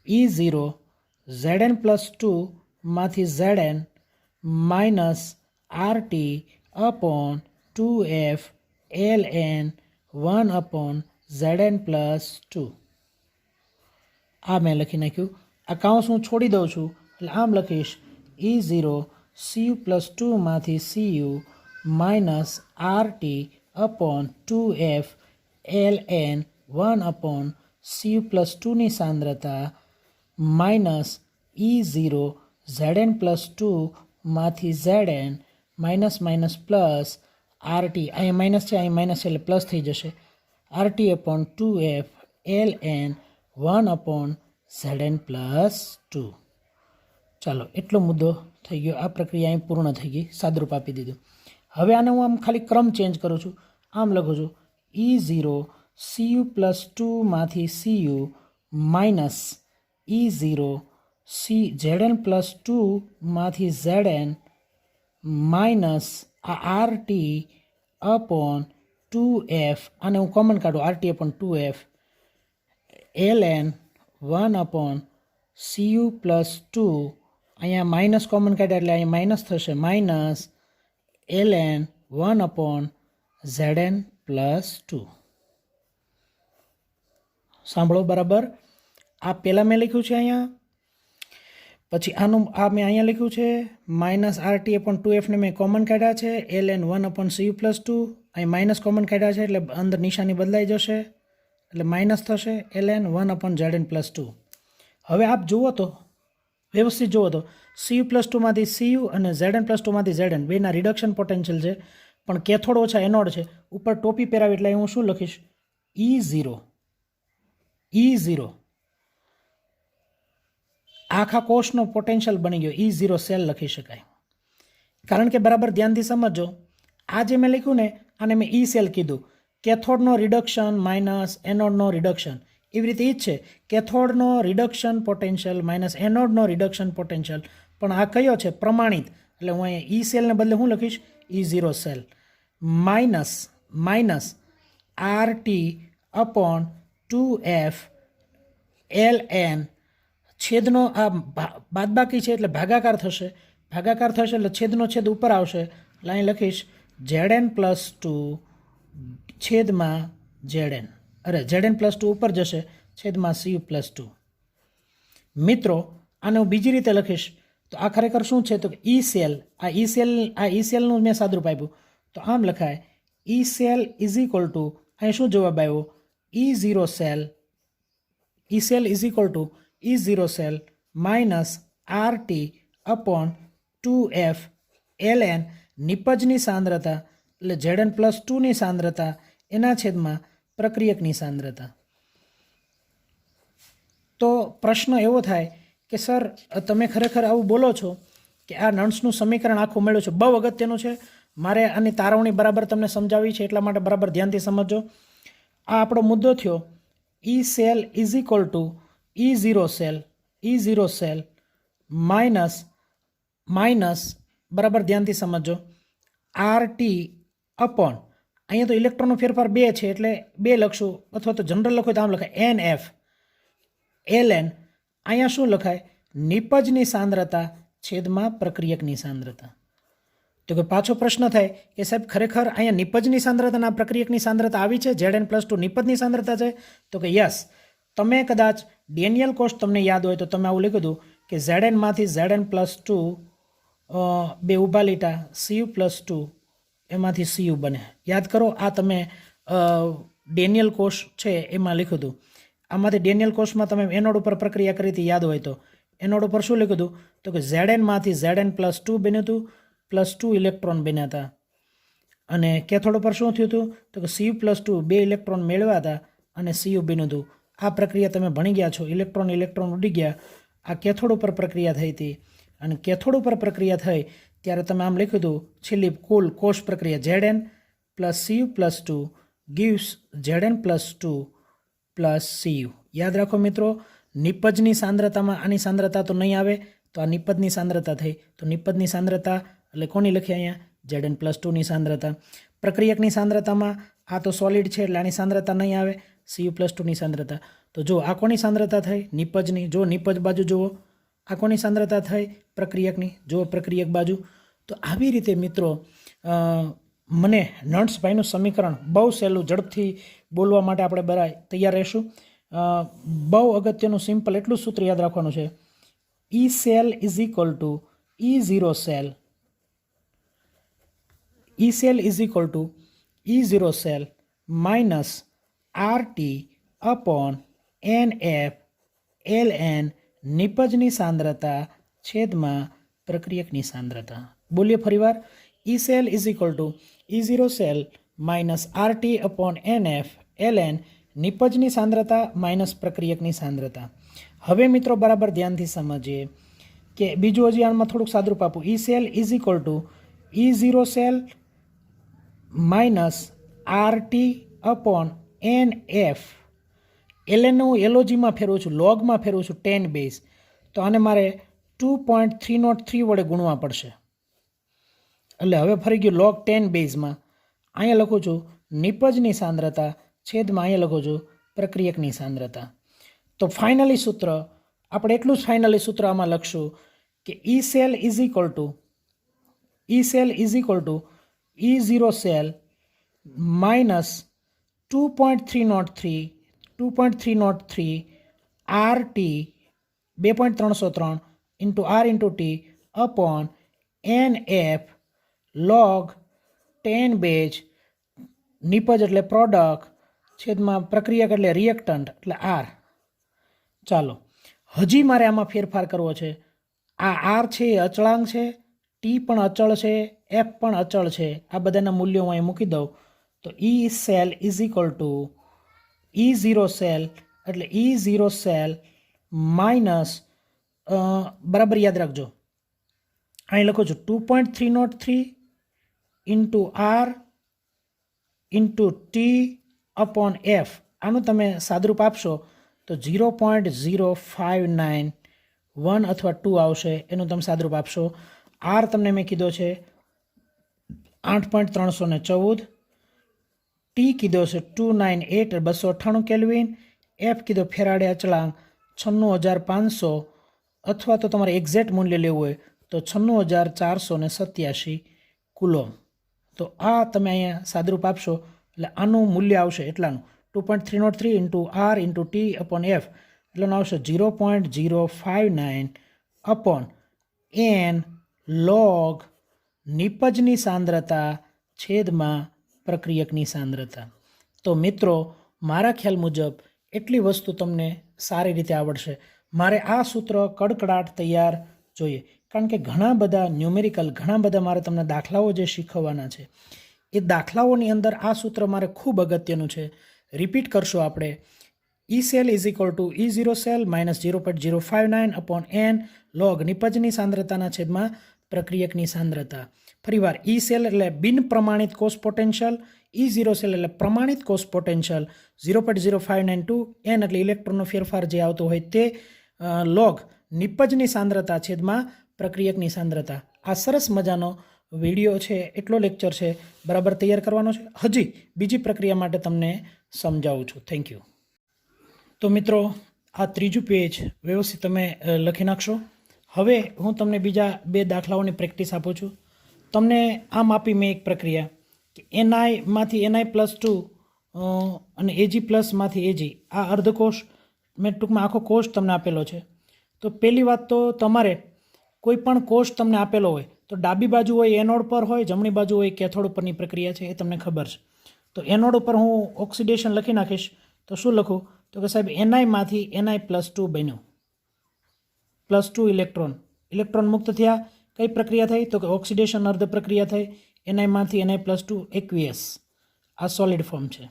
E0 ZN પ્લસ 2 માંથી ZN minus RT upon 2F ln 1 upon ZN plus 2. આ મેં લખી નાખ્યું. આ કાઉન્સ હું છોડી દઉં છું એટલે આમ લખીશ E0 CU પ્લસ 2 માંથી CU minus RT upon 2F ln 1 upon CU plus 2 ની સાંદ્રતા માઇનસ E0 ZN પ્લસ 2 માંથી ZN minus minus plus RT, અહીંયા માઇનસ છે અહીંયા માઇનસ છે એટલે પ્લસ થઈ જશે, RT upon 2F ln 1 upon ZN plus 2. ચાલો એટલો મુદ્દો થઈ ગયો. આ પ્રક્રિયા અહીં પૂર્ણ થઈ ગઈ, સાદરૂપ આપી દીધું. હવે આને હું આમ ખાલી ક્રમ ચેન્જ કરું છું, આમ લખું છું E0 CU પ્લસ 2 માંથી CU minus E0 ZN plus 2 માંથી ZN માઇનસ આ RT અપોન 2F, આને હું કોમન કાઢું RT upon 2F ln 1 upon CU plus 2, અહીંયા માઇનસ કોમન કાઢ્યા એટલે અહીંયા માઇનસ થશે, minus ln 1 upon ZN plus 2. સાંભળો બરાબર. આ પહેલાં મેં લખ્યું છે અહીંયા, પછી આનું આ મેં અહીંયા લખ્યું છે માઇનસ RT અપોન 2F ને મેં કોમન કાઢ્યા છે ln 1 અપોન CU પ્લસ 2, અહીં માઇનસ કોમન કાઢ્યા છે એટલે અંદર નિશાની બદલાઈ જશે એટલે માઇનસ થશે ln 1 અપોન ZN પ્લસ 2. હવે આપ જુઓ તો વ્યવસ્થિત જુઓ તો CU પ્લસ 2 માંથી CU અને ZN પ્લસ 2 માંથી ZN બેના રિડક્શન પોટેન્શિયલ છે, પણ કેથોડ ઓછા એનોડ છે. ઉપર ટોપી પહેરાવી એટલે હું શું લખીશ E0 આખા કોષનો પોટેન્શિયલ બની ગયો, E0 સેલ લખી શકાય. કારણ કે બરાબર ધ્યાનથી સમજો, આ જે મેં લખ્યું ને આને મેં E સેલ કીધું. કેથોડનો રિડક્શન માઇનસ એનોડનો રિડક્શન, એવી રીતે એ જ છે. કેથોડનો રિડક્શન પોટેન્શિયલ માઇનસ એનોડનો રિડક્શન પોટેન્શિયલ, પણ આ કયો છે? પ્રમાણિત. એટલે હું અહીંયા E સેલને બદલે હું લખીશ E0 cell minus RT upon 2F ln, છેદનો આ બાદબાકી છે એટલે ભાગાકાર થશે એટલે છેદનો છેદ ઉપર આવશે એટલે અહીં લખીશ ZN પ્લસ 2 છેદમાં ZN, ZN પ્લસ 2 ઉપર જશે છેદમાં CU પ્લસ 2. મિત્રો આને હું બીજી રીતે લખીશ તો આ ખરેખર શું છે? તો E સેલ, આ E સેલનું મેં સાદરૂપ આપ્યું તો આમ લખાય E cell is equal two, અહીં શું જવાબ આવ્યો? E0 cell, E cell is equal to E0 cell minus RT upon 2F ln નિપજની સાંદ્રતા એટલે ZN પ્લસ 2 ની સાંદ્રતા એના છેદમાં પ્રક્રિયકની સાંદ્રતા. તો પ્રશ્ન એવો થાય કે સર તમે ખરેખર આવું બોલો છો કે આ નર્સનું સમીકરણ આખું મળ્યું છે, બહુ અગત્યનું છે, મારે આની તારવણી બરાબર તમને સમજાવી છે એટલા માટે બરાબર ધ્યાનથી સમજો. આ આપણો મુદ્દો થયો E cell is equal to E0 cell minus બરાબર ધ્યાનથી સમજો RT અપોન, અહીંયા તો ઇલેક્ટ્રોનનો ફેરફાર 2 છે એટલે 2 લખશું, અથવા તો જનરલ લખો તો આમ લખાય NF ln, અહીંયા શું લખાય? નિપજની સાંદ્રતા છેદમાં પ્રક્રિયકની સાંદ્રતા. તો કે પાછો પ્રશ્ન થાય કે સાહેબ ખરેખર અહીંયા નિપજની સાંદ્રતાના પ્રક્રિયકની સાંદ્રતા આવી છે, ZN પ્લસ 2 નિપજની સાંદ્રતા છે? તો કે યસ. તમે કદાચ ડેનિયલ કોષ તમને યાદ હોય તો તમે આવું લખ્યું હતું કે Znમાંથી Zn+2 બે ઊભા લીટા Cu+2 એમાંથી Cu બને. યાદ કરો, આ તમે ડેનિયલ કોષ છે એમાં લખ્યું હતું. આમાંથી ડેનિયલ કોષમાં તમે એનોડ ઉપર પ્રક્રિયા કરી હતી, યાદ હોય તો એનોડ ઉપર શું લખ્યું હતું? તો કે Znમાંથી Zn+2 બન્યું હતું, +2 ઇલેક્ટ્રોન બન્યા હતા. અને કેથોડ ઉપર શું થયું હતું? તો કે Cu+2 બે ઇલેક્ટ્રોન મેળવ્યા હતા અને Cu બન્યું હતું. આ પ્રક્રિયા તમે ભણી ગયા છો. ઇલેક્ટ્રોન ઉડી ગયા. આ કેથોડ ઉપર પ્રક્રિયા થઈ હતી અને કેથોડ ઉપર પ્રક્રિયા થઈ ત્યારે તમે આમ લખ્યું હતું છેલ્લી કુલ કોષ પ્રક્રિયા Zn + Cu+2 gives Zn+2 + Cu. યાદ રાખો મિત્રો, નિપજની સાંદ્રતામાં આની સાંદ્રતા તો નહીં આવે, તો આ નિપજની સાંદ્રતા થઈ. તો નિપજની સાંદ્રતા એટલે કોની લખી અહીંયા? Zn+2ની સાંદ્રતા. પ્રક્રિયકની સાંદ્રતામાં આ તો સોલિડ છે એટલે આની સાંદ્રતા નહીં આવે, Cu+2ની સાંદ્રતા. તો જો આ કોની સાંદ્રતા થઈ? નિપજની. જો નિપજ બાજુ જુઓ, આ કોની સાંદ્રતા થઈ? પ્રક્રિયકની. જો પ્રક્રિયક બાજુ. તો આવી રીતે મિત્રો મને નર્સભાઈનું સમીકરણ બહુ સહેલું, ઝડપથી બોલવા માટે આપણે બધા તૈયાર રહીશું. બહુ અગત્યનું સિમ્પલ એટલું સૂત્ર યાદ રાખવાનું છે. E cell is equal to E0 cell. E cell is equal to E0 cell minus RT upon NF ln નિપજની સાંદ્રતા છેદમાં પ્રક્રિયકની સાંદ્રતા. બોલીએ ફરીવાર. E cell is equal to E0 cell minus RT upon NF ln નિપજની સાંદ્રતા minus પ્રક્રિયકની સાંદ્રતા. હવે મિત્રો બરાબર ધ્યાનથી સમજીએ કે બીજું હજી આમાં થોડુંક સાદરૂપ આપું. E cell is equal to E0 cell minus RT upon NF. ln હું એલઓજીમાં ફેરવું છું, લોગમાં ફેરવું છું 10 બેઝ. તો આને મારે 2.303 વડે ગુણવા પડશે. એટલે હવે ફરી ગયું લોગ 10 બેઝમાં. અહીંયા લખું છું નિપજની સાંદ્રતા છેદમાં અહીંયા લખું છું પ્રક્રિયકની સાંદ્રતા. તો ફાઇનલી સૂત્ર આપણે એટલું જ ફાઇનલી સૂત્ર આમાં લખશું કે E cell is equal to E0 cell minus 2.303 RT 2.303 into R into T upon NF log 10 base નિપજ એટલે પ્રોડક્ટ છેદમાં પ્રક્રિયક એટલે રિએક્ટન્ટ એટલે R. ચાલો હજી મારે આમાં ફેરફાર કરવો છે. આ R છે એ અચળાંક છે, T પણ અચળ છે, F પણ અચળ છે. આ બધાના મૂલ્યો હું અહીં મૂકી દઉં. તો E cell is equal to E0 cell એટલે E0 cell માઇનસ બરાબર યાદ રાખજો અહીં લખું છું 2.303 into R into T upon F. આનું તમે સાદરૂપ આપશો તો 0.0591 અથવા 2 આવશે. એનું તમે સાદરૂપ આપશો. R તમને મેં કીધો છે 8.314, T કીધો છે 298 298 કેલ્વિન, F કીધો ફેરાડે અચળાંક 96500 અથવા તો તમારે એક્ઝેક્ટ મૂલ્ય લેવું હોય તો 96487 કુલોમ. તો આ તમે અહીંયા સાદરૂપ આપશો એટલે આનું મૂલ્ય આવશે એટલાનું 2.303 into R into T upon F એટલાનું આવશે 0.059 અપોન N લોગ નિપજની સાંદ્રતા છેદમાં પ્રક્રિયકની સાંદ્રતા. તો મિત્રો મારા ખ્યાલ મુજબ એટલી વસ્તુ તમને સારી રીતે આવડશે. મારે આ સૂત્ર કડકડાટ તૈયાર જોઈએ કારણ કે ઘણા બધા ન્યુમેરિકલ ઘણા બધા મારે તમને દાખલાઓ જે શીખવવાના છે એ દાખલાઓની અંદર આ સૂત્ર મારે ખૂબ અગત્યનું છે. રિપીટ કરશો આપણે. E cell is equal to E0 cell minus 0.059 upon N log નિપજની સાંદ્રતાના છેદમાં પ્રક્રિયકની સાંદ્રતા. ફરીવાર E cell એટલે બિન પ્રમાણિત કોષ પોટેન્શિયલ, E0 cell એટલે પ્રમાણિત કોષ પોટેન્શિયલ, 0.0592 N એટલે ઇલેક્ટ્રોનનો ફેરફાર જે આવતો હોય તે લોગ નિપજની સાંદ્રતા છેદમાં પ્રક્રિયકની સાંદ્રતા. આ સરસ મજાનો વિડીયો છે, એટલો લેક્ચર છે, બરાબર તૈયાર કરવાનો છે. હજી બીજી પ્રક્રિયા માટે તમને સમજાવું છું. Thank you. તો મિત્રો આ ત્રીજું પેજ વ્યવસ્થિત તમે લખી નાખશો. હવે હું તમને બીજા 2 દાખલાઓની પ્રેક્ટિસ આપું છું. તમને આમ આપી મેં એક પ્રક્રિયા કે Ni:Ni+2 અને Ag+માંથી Ag આ અર્ધકોષ મેં ટૂંકમાં આખો કોષ તમને આપેલો છે. તો પહેલી વાત તો તમારે કોઈ પણ કોષ તમને આપેલો હોય તો ડાબી બાજુ હોય એનોડ પર હોય, જમણી બાજુ હોય કેથોડ ઉપરની પ્રક્રિયા છે એ તમને ખબર છે. તો એનોડ ઉપર હું ઓક્સિડેશન લખી નાખીશ. તો શું લખું? તો કે સાહેબ એનઆઈમાંથી Na+2 બન્યું, +2 ઇલેક્ટ્રોન મુક્ત થયા. કઈ પ્રક્રિયા થઈ? તો કે ઓક્સિડેશન અર્ધ પ્રક્રિયા થઈ. એનઆઈમાંથી Na+2 એકવીએસ, આ સોલિડ ફોર્મ છે.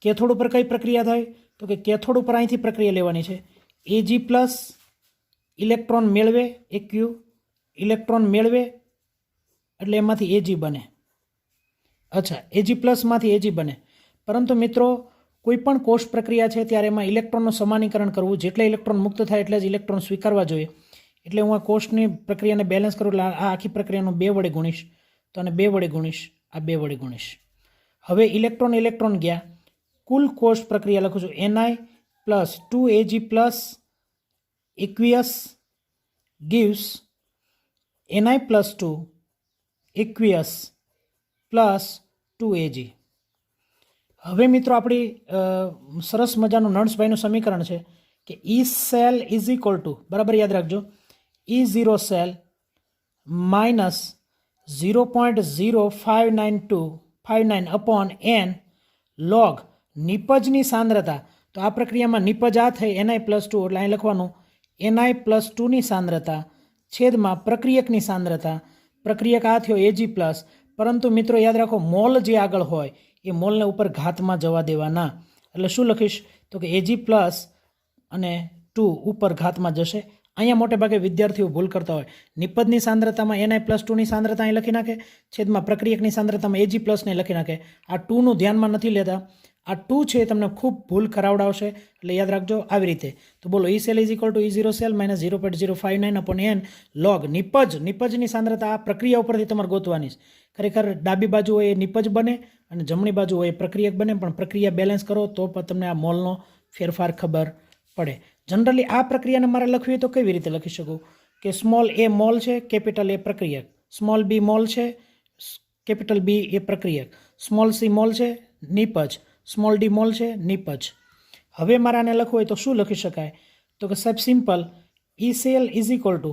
કેથોડ ઉપર કઈ પ્રક્રિયા થઈ? તો કે કેથોડ ઉપર અહીંથી પ્રક્રિયા લેવાની છે. Ag+ ઇલેક્ટ્રોન મેળવે, એક્યુ ઇલેક્ટ્રોન મેળવે એટલે એમાંથી Ag બને. અચ્છા, Ag+માંથી Ag બને. પરંતુ મિત્રો કોઈ પણ કોષ પ્રક્રિયા છે ત્યારે એમાં ઇલેક્ટ્રોનનું સમાનીકરણ કરવું. જેટલા ઇલેક્ટ્રોન મુક્ત થાય એટલે જ ઇલેક્ટ્રોન સ્વીકારવા જોઈએ. એટલે હું આ કોષની પ્રક્રિયાને બેલેન્સ કરું એટલે આ આખી પ્રક્રિયાનું 2 વડે ગુણીશ. તો આને 2 વડે ગુણીશ, આ 2 વડે ગુણીશ. હવે ઇલેક્ટ્રોન ગયા. કુલ કોષ પ્રક્રિયા લખું છું Ni+2Ag+ aqueous gives Ni+2 aqueous plus 2Ag. હવે મિત્રો આપણી સરસ મજાનું નર્ન્સભાઈનું સમીકરણ છે કે E cell is equal to, બરાબર યાદ રાખજો, E0 cell minus 0.059259 upon n log નિપજની સાંદ્રતા. તો આ પ્રક્રિયામાં નિપજ આ થઈ Ni+2 એટલે અહીં લખવાનું Ni+2ની સાંદ્રતા છેદમાં પ્રક્રિયકની સાંદ્રતા. પ્રક્રિયક આ થયો Ag+. પરંતુ મિત્રો યાદ રાખો મોલ જે આગળ હોય એ મોલને ઉપર ઘાતમાં જવા દેવાના. એટલે શું લખીશ? તો કે Ag+ અને 2 ઉપર ઘાતમાં જશે. અહીંયા મોટે ભાગે વિદ્યાર્થીઓ ભૂલ કરતા હોય. નિપજની સાંદ્રતામાં Ni+2ની સાંદ્રતા અહીં લખી નાખે, છેદમાં પ્રક્રિયકની સાંદ્રતામાં Ag+ ને લખી નાખે. આ 2નું ધ્યાનમાં નથી લેતા. આ 2 છે એ તમને ખૂબ ભૂલ કરાવડાવશે. એટલે યાદ રાખજો આવી રીતે. તો બોલો E cell is equal to E0 cell minus 0.059 upon n log નિપજની સાંદ્રતા આ પ્રક્રિયા ઉપરથી તમારે ગોતવાની છે. ખરેખર ડાબી બાજુ હોય એ નિપજ બને અને જમણી બાજુ હોય એ પ્રક્રિયક બને, પણ પ્રક્રિયા બેલેન્સ કરો તો પણ તમને આ મોલનો ફેરફાર ખબર પડે. જનરલી આ પ્રક્રિયાને મારે લખવી હોય તો કેવી રીતે લખી શકું કે સ્મોલ a મોલ છે, કેપિટલ A પ્રક્રિયક, સ્મોલ b મોલ છે, કેપિટલ B એ પ્રક્રિયક, સ્મોલ c મોલ છે, નિપજ, સ્મોલ d મોલ છે, નિપજ. હવે મારે આને લખવું હોય તો શું લખી શકાય? તો કે સાહેબ simple, E cell is equal to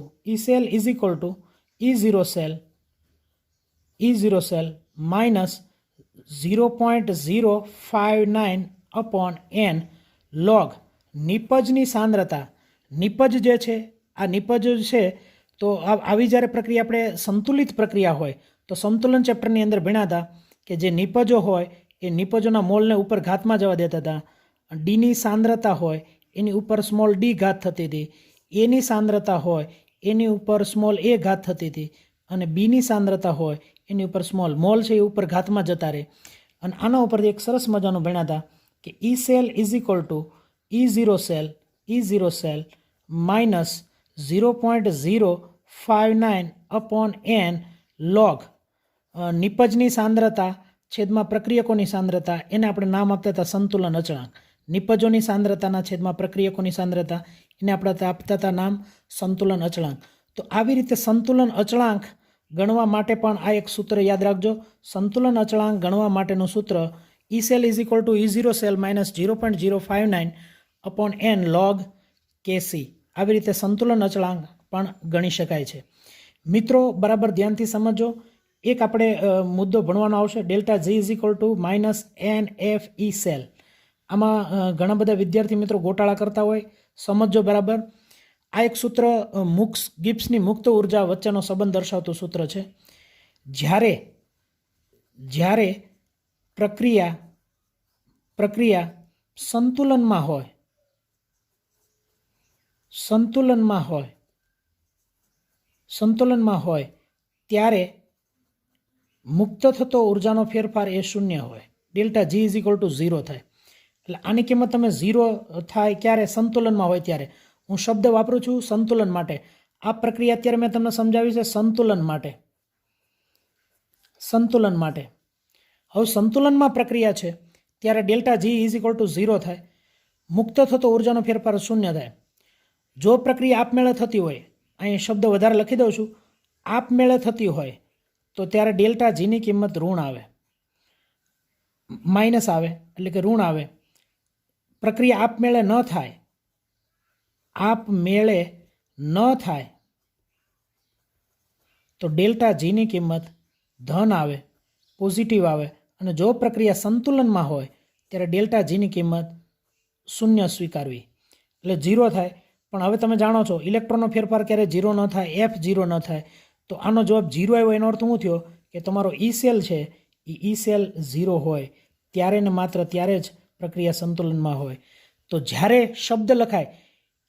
E0 cell minus 0.059 upon n log નિપજની સાંદ્રતા. નિપજ જે છે આ નિપજ છે તો આવી જ્યારે પ્રક્રિયા આપણે સંતુલિત પ્રક્રિયા હોય તો સંતુલન ચેપ્ટરની અંદર ભણ્યા હતા કે જે નિપજો હોય એ નિપજોના મોલને ઉપર ઘાતમાં જવા દેતા હતા. ડીની સાંદ્રતા હોય એની ઉપર સ્મોલ ડી ઘાત થતી હતી, એની સાંદ્રતા હોય એની ઉપર સ્મોલ એ ઘાત થતી હતી, અને બીની સાંદ્રતા હોય એની ઉપર સ્મોલ મોલ છે એ ઉપર ઘાતમાં જતા રહે. અને આના ઉપરથી એક સરસ મજાનું ભણ્યા હતા કે E cell is equal to E0 cell minus 0.059 upon n log નિપજની સાંદ્રતા છેદમાં પ્રક્રિયકોની સાંદ્રતા. એને આપણે નામ આપતા હતા સંતુલન અચળાંક. નિપજોની સાંદ્રતાના છેદમાં પ્રક્રિયકોની સાંદ્રતા એને આપણે આપતા હતા નામ સંતુલન અચળાંક. તો આવી રીતે સંતુલન અચળાંક ગણવા માટે પણ આ એક સૂત્ર યાદ રાખજો. સંતુલન અચળાંક ગણવા માટેનું સૂત્ર E cell is equal to E0 cell minus 0.059 upon n log Kc. આવી રીતે સંતુલન અચળાંક પણ ગણી શકાય છે. મિત્રો બરાબર ધ્યાનથી સમજો. એક આપણે મુદ્દો ભણવાનો આવશે, delta G is equal two minus NFE cell. આમાં ઘણા બધા વિદ્યાર્થી મિત્રો ગોટાળા કરતા હોય, સમજો બરાબર. આ એક સૂત્ર ગિબ્સની મુક્ત ઉર્જા વચ્ચેનો સંબંધ દર્શાવતું સૂત્ર છે. જ્યારે પ્રક્રિયા સંતુલનમાં હોય ત્યારે મુક્ત થતો ઉર્જાનો ફેરફાર એ શૂન્ય હોય. Delta G is equal two 0 થાય. એટલે આની કિંમત તમે 0 થાય ક્યારે? સંતુલનમાં હોય ત્યારે. હું શબ્દ વાપરું છું સંતુલન માટે. આ પ્રક્રિયા અત્યારે મેં તમને સમજાવી છે સંતુલન માટે. હવે સંતુલનમાં પ્રક્રિયા છે ત્યારે delta G is equal two 0 થાય. મુક્ત થતો ઉર્જાનો ફેરફાર શૂન્ય થાય. જો પ્રક્રિયા આપમેળે થતી હોય, અહીં શબ્દ વધારે લખી દઉં છું, આપમેળે થતી હોય તો ત્યારે ડેલ્ટા Gની કિંમત ઋણ આવે, માઇનસ આવે, એટલે કે ઋણ આવે. પ્રક્રિયા આપમેળે ન થાય, આપમેળે ન થાય તો ડેલ્ટા જીની કિંમત ધન આવે, પોઝિટિવ આવે, અને જો પ્રક્રિયા સંતુલનમાં હોય ત્યારે ડેલ્ટા જીની કિંમત શૂન્ય સ્વીકારવી, એટલે 0 થાય. પણ હવે તમે જાણો છો ઇલેક્ટ્રોનનો ફેરફાર ક્યારે 0 ન થાય, એફ 0 ન થાય. તો આનો જવાબ 0 આવ્યો એનો અર્થ શું થયો કે તમારો ઈ સેલ છે એ ઈ સેલ 0 હોય ત્યારે ને માત્ર ત્યારે જ પ્રક્રિયા સંતુલનમાં હોય. તો જ્યારે શબ્દ લખાય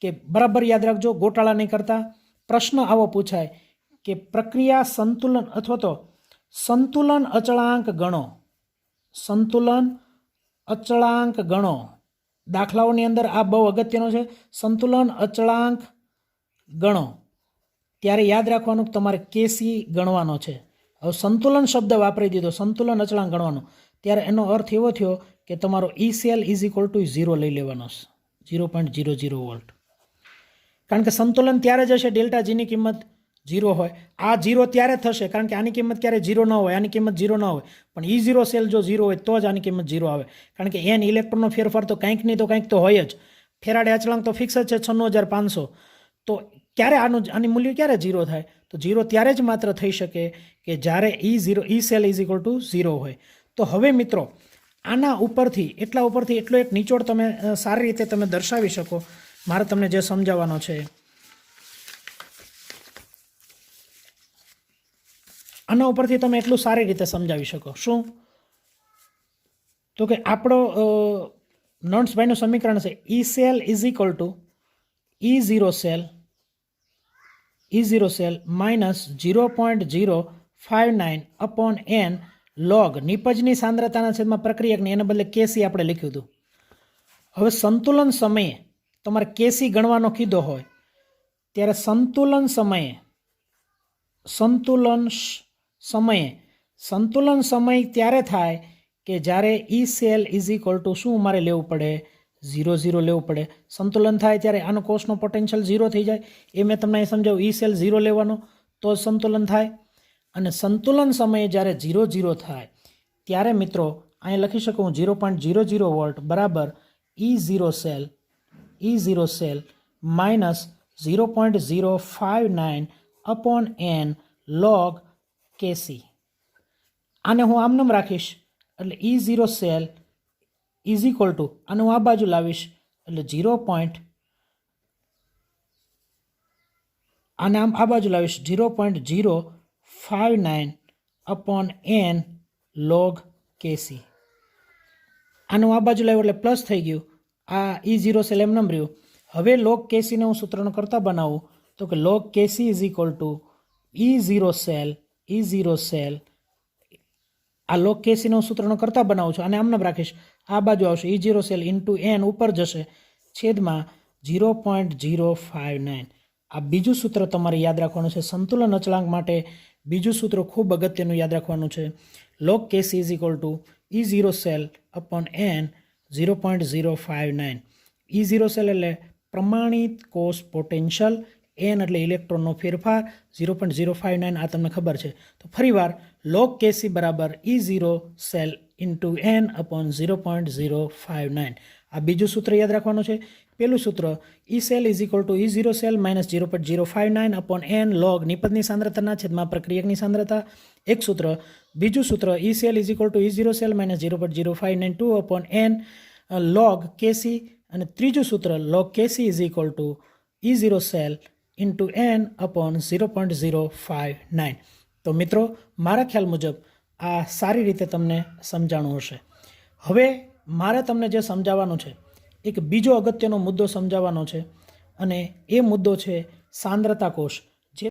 કે બરાબર યાદ રાખજો, ગોટાળા નહીં કરતા. પ્રશ્ન આવો પૂછાય કે પ્રક્રિયા સંતુલન અથવા તો સંતુલન અચળાંક ગણો, સંતુલન અચળાંક ગણો. દાખલાઓની અંદર આ બહુ અગત્યનો છે, સંતુલન અચળાંક ગણો. ત્યારે યાદ રાખવાનું કે તમારે કેસી ગણવાનો છે. હવે સંતુલન શબ્દ વાપરી દીધો, સંતુલન અચળાંક ગણવાનો, ત્યારે એનો અર્થ એવો થયો કે તમારો ઈ સેલ ઇઝ ઇક્વલ ટુ 0 લઈ લેવાનો, 0.00 વોલ્ટ. કારણ કે સંતુલન ત્યારે જ હશે ડેલ્ટા જીની કિંમત 0 હોય. આ 0 ત્યારે થશે કારણ કે આની કિંમત ક્યારે 0 ન હોય, આની કિંમત 0 ન હોય. પણ ઈ 0 સેલ જો 0 હોય તો જ આની કિંમત 0 આવે. કારણ કે એન ઇલેક્ટ્રોનનો ફેરફાર તો કંઈક નહીં તો કંઈક તો હોય જ. ફેરાડે અચળાંક તો ફિક્સ જ છે 96500. તો ક્યારે આની મૂલ્ય ક્યારે 0 થાય? તો 0 ત્યારે જ માત્ર થઈ શકે કે જ્યારે ઈ સેલ ઇઝ ઇક્વલ ટુ 0 હોય. તો હવે મિત્રો આના ઉપરથી એટલો એક નિચોડ તમે સારી રીતે તમે દર્શાવી શકો. મારે તમને જે સમજાવવાનો છે આના ઉપરથી તમે એટલું સારી રીતે સમજાવી શકો. શું? તો કે આપણો નોન્ટ્સભાઈનું સમીકરણ છે E cell is equal to E0 cell minus 0.059 upon n log નિપજની સાંદ્રતાના છેદમાં પ્રક્રિયકની, એને બદલે કેસી આપણે લખ્યું હતું. હવે સંતુલન સમયે તમારે કેસી ગણવાનો કીધો હોય ત્યારે સંતુલન સમય ત્યારે થાય કે જ્યારે ઈ સેલ ઇઝ ઇક્વલ ટુ શું મારે લેવું પડે? 0 લેવું પડે. સંતુલન થાય ત્યારે આનો કોષનો પોટેન્શિયલ 0 થઈ જાય. એ મેં તમને અહીં સમજાવ્યું, ઈ સેલ 0 લેવાનો તો જ સંતુલન થાય. અને સંતુલન સમયે જ્યારે 0 થાય ત્યારે મિત્રો અહીં લખી શકું 0.00 વોલ્ટ બરાબર E0 cell minus 0.059 upon n log KC. આને હું આમનામ રાખીશ એટલે E0 cell is equal two આને હું આ બાજુ લાવીશ એટલે આને આમ આ બાજુ લાવીશ 0.059 અપોન એન લોગ કેસી. આને હું આ બાજુ લાવ્યો એટલે પ્લસ થઈ ગયું. આ E0 સેલ એમ નમ રહ્યું. હવે લોગ કેસીને હું સૂત્રનો કરતા બનાવું તો કે log KC is equal to E0 cell આ લોગ કેસીને હું સૂત્રનો કરતા બનાવું છું. અને આમને રાખીશ, આ બાજુ આવશે E0 સેલ ઇન્ટુ એન ઉપર જશે છેદમાં 0.059. આ બીજું સૂત્ર તમારે યાદ રાખવાનું છે સંતુલન અચળાંક માટે. બીજું સૂત્ર ખૂબ અગત્યનું યાદ રાખવાનું છે. Log KC is equal to E0 cell upon n 0.059. E0 cell એટલે પ્રમાણિત કોષ પોટેન્શિયલ, એન એટલે ઇલેક્ટ્રોનનો ફેરફાર, 0.059 આ તમને ખબર છે. તો ફરીવાર લોગ કેસી બરાબર E0 cell into n upon 0.059. આ બીજું સૂત્ર યાદ રાખવાનું છે. પેલું સૂત્ર E cell is equal to E0 cell minus 0.059 upon n log નિપજની સાંદ્રતાના છેદમાં પ્રક્રિયકની સાંદ્રતા એક સૂત્ર. બીજું સૂત્ર E cell is equal to E0 cell minus 0.0592 upon n log KC. અને ત્રીજું સૂત્ર log KC is equal to E0 cell into n upon 0.059. તો મિત્રો મારા ખ્યાલ મુજબ આ સારી રીતે તમને સમજાણું હશે. હવે મારે તમને જે સમજાવવાનું છે એક બીજો અગત્યનો મુદ્દો સમજાવવાનો છે અને એ મુદ્દો છે સાંદ્રતા કોષ.